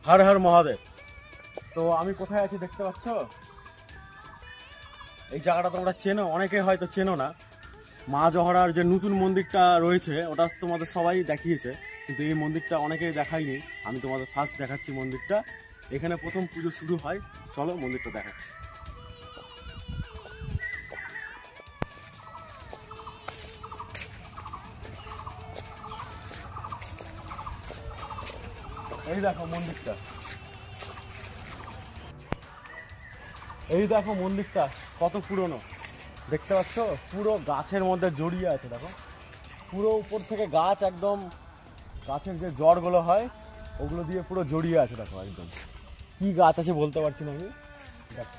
হর হর মহাদেব। তো আমি কোথায় আছি দেখতে পাচ্ছ? এই জায়গাটা তোমরা চেনো, অনেকে হয়তো চেনো না। মা জহরার যে নতুন মন্দিরটা রয়েছে ওটা তোমাদের সবাই দেখিয়েছে, কিন্তু এই মন্দিরটা অনেকেই দেখায়নি। আমি তোমাদের ফার্স্ট দেখাচ্ছি মন্দিরটা। এখানে প্রথম পুজো শুরু হয়, চলো মন্দিরটা দেখাচ্ছি। এই দেখো মন্দিরটা, এই দেখো মন্দিরটা কত পুরনো দেখতে পাচ্ছ, পুরো গাছের মধ্যে জড়িয়ে আছে। দেখো পুরো উপর থেকে গাছ, একদম গাছের যে জড়গুলো হয় ওগুলো দিয়ে পুরো জড়িয়ে আছে। দেখো একদম কি গাছ আছে বলতে পারছি না আমি। দেখো